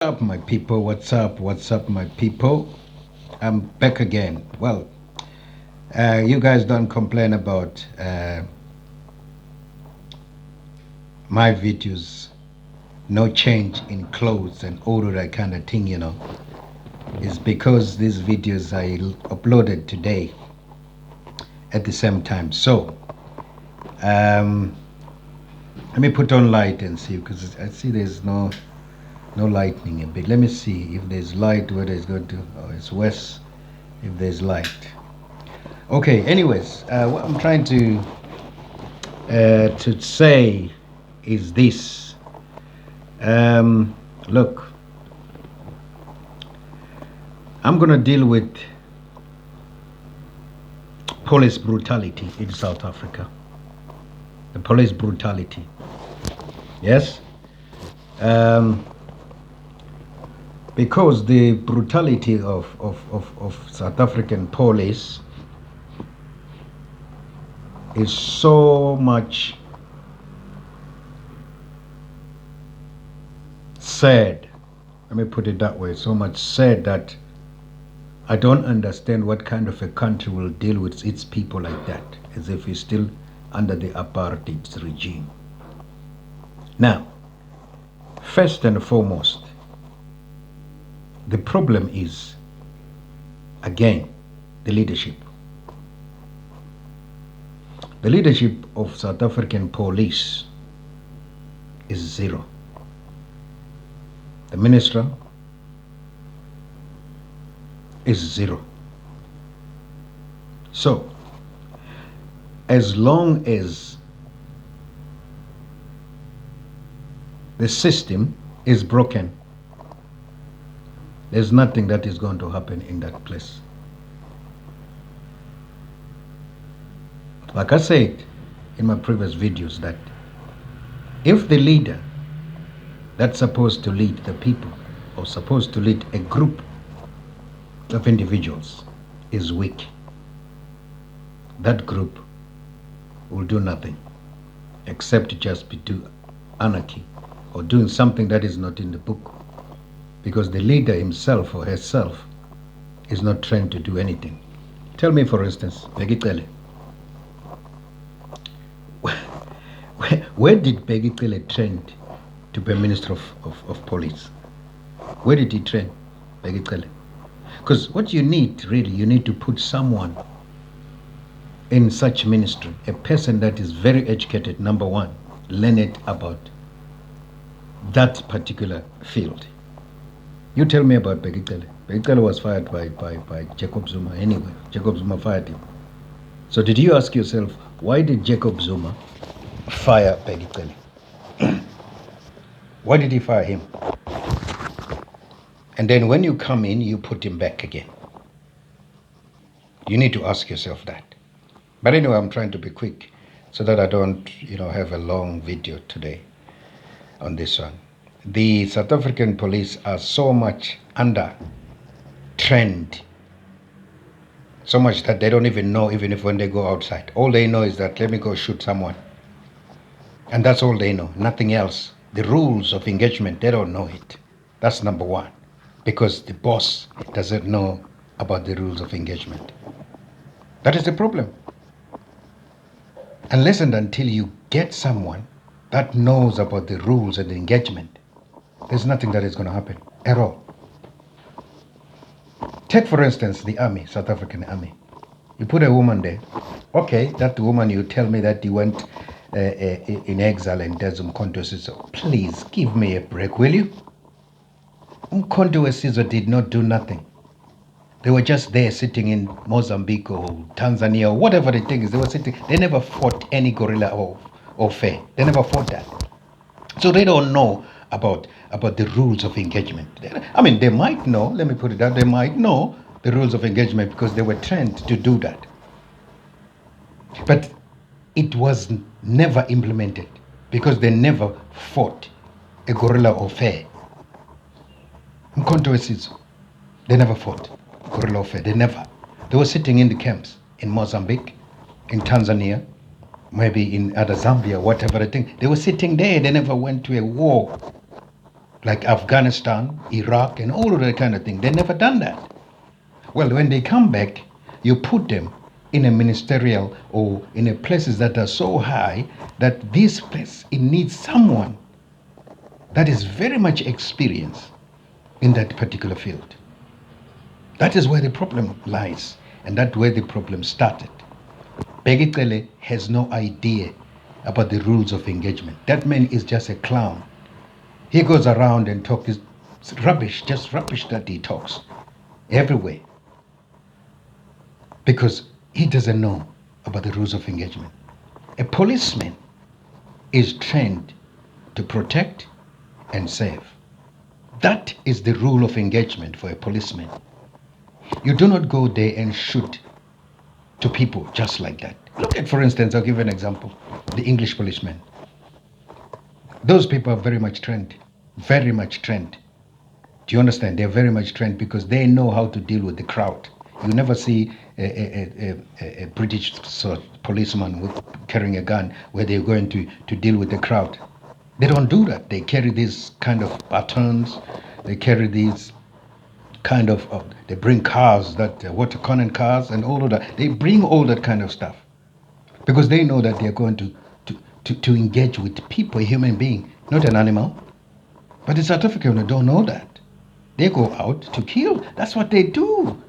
Up my people, what's up my people? I'm back again. Well, you guys don't complain about my videos, no change in clothes and all of that kind of thing, is because these videos I uploaded today at the same time. So um, let me put on light and see, because I see there's no lightning a bit. Let me see if there's light, whether it's going to, oh, it's west, if there's light. Okay, anyways, what I'm trying to say is this. Look, I'm going to deal with police brutality in South Africa. The police brutality. Yes? Um, because the brutality of South African police is so much sad. Let me put it that way. So much sad that I don't understand what kind of a country will deal with its people like that, as if it's still under the apartheid regime. Now, first and foremost, the problem is, again, the leadership. The leadership of South African police is zero. The minister is zero. So, as long as the system is broken, there's nothing that is going to happen in that place. Like I said in my previous videos, that if the leader that's supposed to lead the people or supposed to lead a group of individuals is weak, that group will do nothing except just do anarchy or doing something that is not in the book, because the leader himself or herself is not trained to do anything. Tell me, for instance, Begitele. Where did Begitele train to be Minister of Police? Where did he train, Begitele? Because what you need, really, you need to put someone in such ministry, a person that is very educated, number one, learned about that particular field. You tell me about Begitele. Begitele was fired by Jacob Zuma anyway. Jacob Zuma fired him. So did you ask yourself, why did Jacob Zuma fire Begitele? Why did he fire him? And then when you come in, you put him back again. You need to ask yourself that. But anyway, I'm trying to be quick so that I don't, have a long video today on this one. The South African police are so much under trained, so much that they don't even know, even if when they go outside. All they know is that, let me go shoot someone. And that's all they know, nothing else. The rules of engagement, they don't know it. That's number one. Because the boss doesn't know about the rules of engagement. That is the problem. Unless and until you get someone that knows about the rules and the engagement, there's nothing that is going to happen at all. Take, for instance, the army, South African army. You put a woman there. Okay, that woman, you tell me that you went in exile and does Umkhonto Sizwe. Please give me a break, will you? Umkhonto Sizwe did not do nothing. They were just there sitting in Mozambique or Tanzania or whatever the thing is. They were sitting. They never fought any guerrilla or fair. They never fought that. So they don't know about the rules of engagement. I mean, they might know. Let me put it out. They might know the rules of engagement because they were trained to do that. But it was never implemented because they never fought a guerrilla or fair. Umkhonto Sizwe, they never fought guerrilla warfare. They never. They were sitting in the camps in Mozambique, in Tanzania, maybe in other Zambia, whatever the thing. They were sitting there. They never went to a war. like Afghanistan, Iraq, and all of that kind of thing. They never done that. Well, when they come back, you put them in a ministerial or in a places that are so high that this place it needs someone that is very much experienced in that particular field. That is where the problem lies, and that's where the problem started. Begitele has no idea about the rules of engagement. That man is just a clown. He goes around and talks rubbish, just rubbish that he talks everywhere because he doesn't know about the rules of engagement. A policeman is trained to protect and save. That is the rule of engagement for a policeman. You do not go there and shoot to people just like that. Look at, for instance, I'll give you an example, the English policemen. Those people are very much trained, very much trained. Do you understand? They're very much trained because they know how to deal with the crowd. You never see a British sort of policeman with, carrying a gun where they're going to deal with the crowd. They don't do that. They carry these kind of batons. They carry these kind of they bring cars, that water cannon cars and all of that. They bring all that kind of stuff because they know that they're going to engage with people, a human being, not an animal. But the South Africans don't know that. They go out to kill. That's what they do.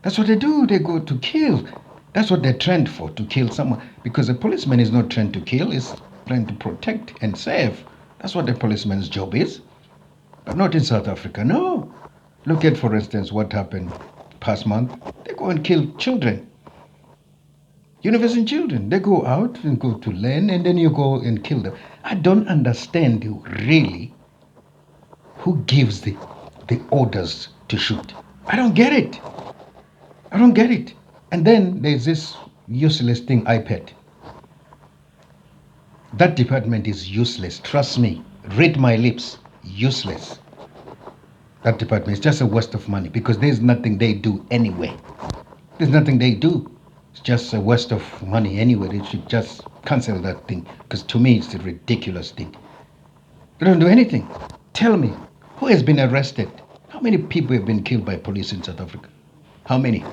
That's what they do. They go to kill. That's what they're trained for, to kill someone. Because a policeman is not trained to kill, he's trained to protect and save. That's what a policeman's job is. But not in South Africa, no. Look at, for instance, what happened past month. They go and kill children. University children. They go out and go to land and then you go and kill them. I don't understand really who gives the orders to shoot. I don't get it. I don't get it. And then there's this useless thing, iPad. That department is useless. Trust me. Read my lips. Useless. That department is just a waste of money because there's nothing they do anyway. There's nothing they do. It's just a waste of money anyway. They should just cancel that thing because to me it's a ridiculous thing. They don't do anything. Tell me, who has been arrested? How many people have been killed by police in South Africa? How many?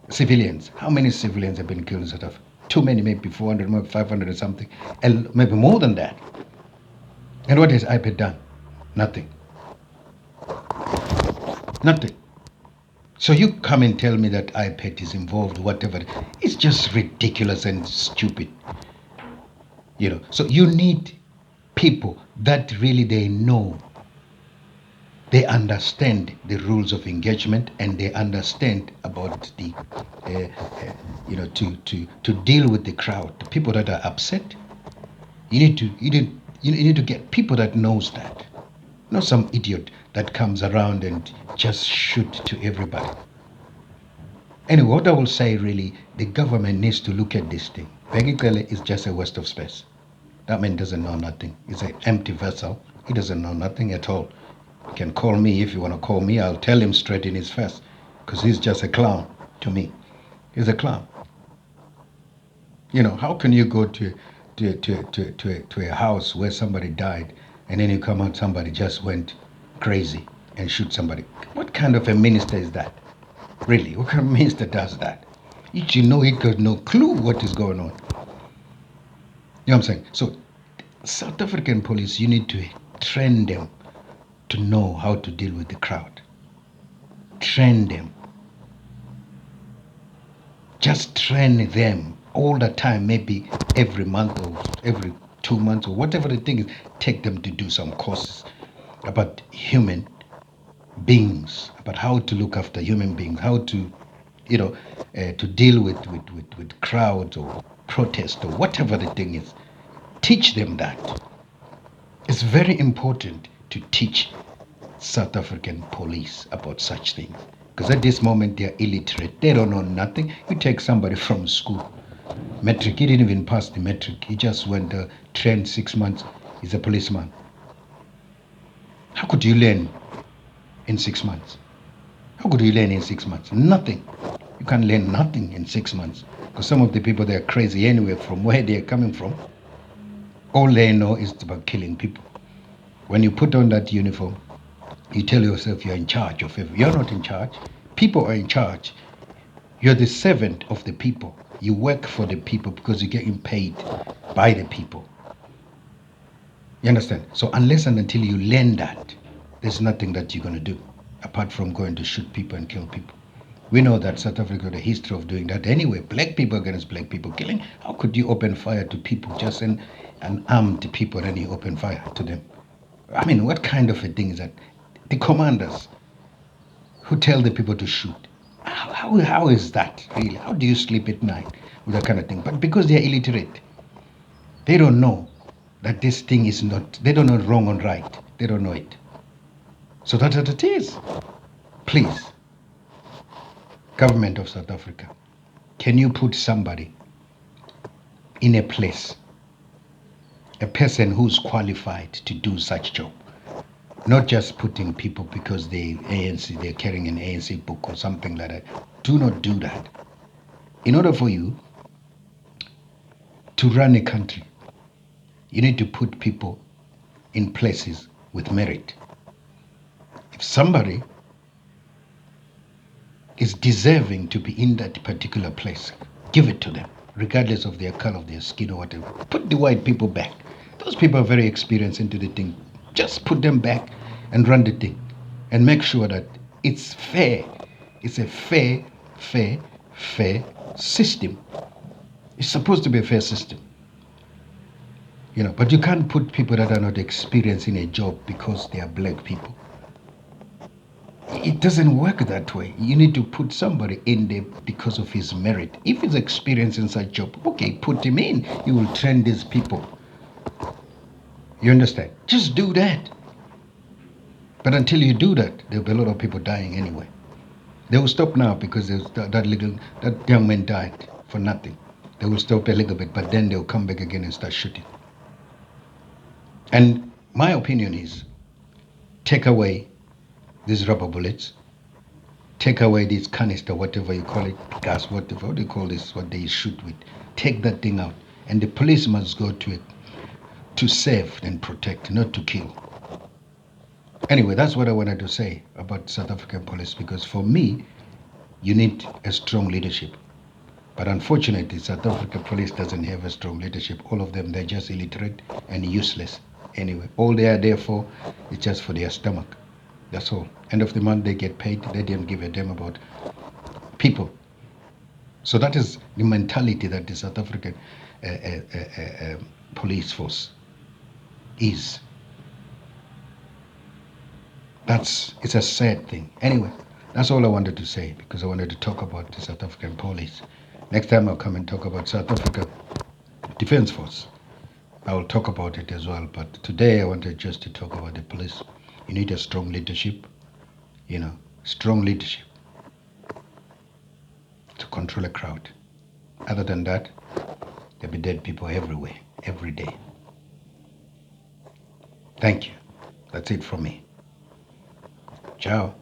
Civilians. How many civilians have been killed in South Africa? Too many, maybe 400, maybe 500 or something. And maybe more than that. And what has IPED done? Nothing. Nothing. So you come and tell me that IPED is involved, whatever. It's just ridiculous and stupid. You know, so you need people that really they know, they understand the rules of engagement and they understand about the to deal with the crowd, the people that are upset. You need to get people that knows that, not some idiot that comes around and just shoot to everybody. Anyway, what I will say really, the government needs to look at this thing. Begikele is just a waste of space. That man doesn't know nothing. He's an empty vessel. He doesn't know nothing at all. You can call me if you want to call me. I'll tell him straight in his face because he's just a clown to me. He's a clown. You know, how can you go to a house where somebody died and then you come out somebody just went crazy and shoot somebody? What kind of a minister is that? Really, what kind of minister does that? You know he got no clue what is going on. You know what I'm saying? So South African police, you need to train them to know how to deal with the crowd. Train them. Just train them all the time, maybe every month or every 2 months or whatever the thing is. Take them to do some courses about human beings, about how to look after human beings, how to, to deal with crowds or protest or whatever the thing is. Teach them that. It's very important to teach South African police about such things. Because at this moment they are illiterate. They don't know nothing. You take somebody from school, metric, he didn't even pass the metric. He just went trained 6 months. He's a policeman. How could you learn in 6 months? How could you learn in 6 months? Nothing. You can't learn nothing in 6 months. Because some of the people, they're crazy anyway from where they're coming from. All they know is about killing people. When you put on that uniform, you tell yourself you're in charge of everything. You're not in charge. People are in charge. You're the servant of the people. You work for the people because you're getting paid by the people. You understand? So unless and until you learn that, there's nothing that you're going to do apart from going to shoot people and kill people. We know that South Africa had a history of doing that anyway. Black people against black people killing. How could you open fire to people, just an armed people, and you open fire to them? I mean, what kind of a thing is that? The commanders who tell the people to shoot. How is that really? How do you sleep at night with that kind of thing? But because they're illiterate, they don't know that this thing is not, they don't know wrong and right. They don't know it. So that's what it is. Please, government of South Africa, can you put somebody in a place, a person who's qualified to do such job? Not just putting people because they're carrying an ANC book or something like that. Do not do that. In order for you to run a country, you need to put people in places with merit. If somebody is deserving to be in that particular place, give it to them, regardless of their color of their skin or whatever. Put the white people back. Those people are very experienced into the thing. Just put them back and run the thing and make sure that it's fair. It's a fair system. It's supposed to be a fair system. But you can't put people that are not experienced in a job because they are black people. It doesn't work that way. You need to put somebody in there because of his merit. If he's experienced in such job, okay, put him in. You will train these people. You understand? Just do that. But until you do that, there'll be a lot of people dying anyway. They will stop now because that young man died for nothing. They will stop a little bit, but then they'll come back again and start shooting. And my opinion is, take away these rubber bullets, take away this canister, whatever you call it, gas, whatever, what do you call this, what they shoot with. Take that thing out. And the police must go to it to save and protect, not to kill. Anyway, that's what I wanted to say about South African police, because for me, you need a strong leadership. But unfortunately, South African police doesn't have a strong leadership. All of them, they're just illiterate and useless. Anyway, all they are there for is just for their stomach. That's all. End of the month, they get paid. They didn't give a damn about people. So that is the mentality that the South African police force is. It's a sad thing. Anyway, that's all I wanted to say, because I wanted to talk about the South African police. Next time I'll come and talk about South Africa Defense Force. I will talk about it as well. But today I wanted just to talk about the police. You need a strong leadership, strong leadership to control a crowd. Other than that, there'll be dead people everywhere, every day. Thank you. That's it from me. Ciao.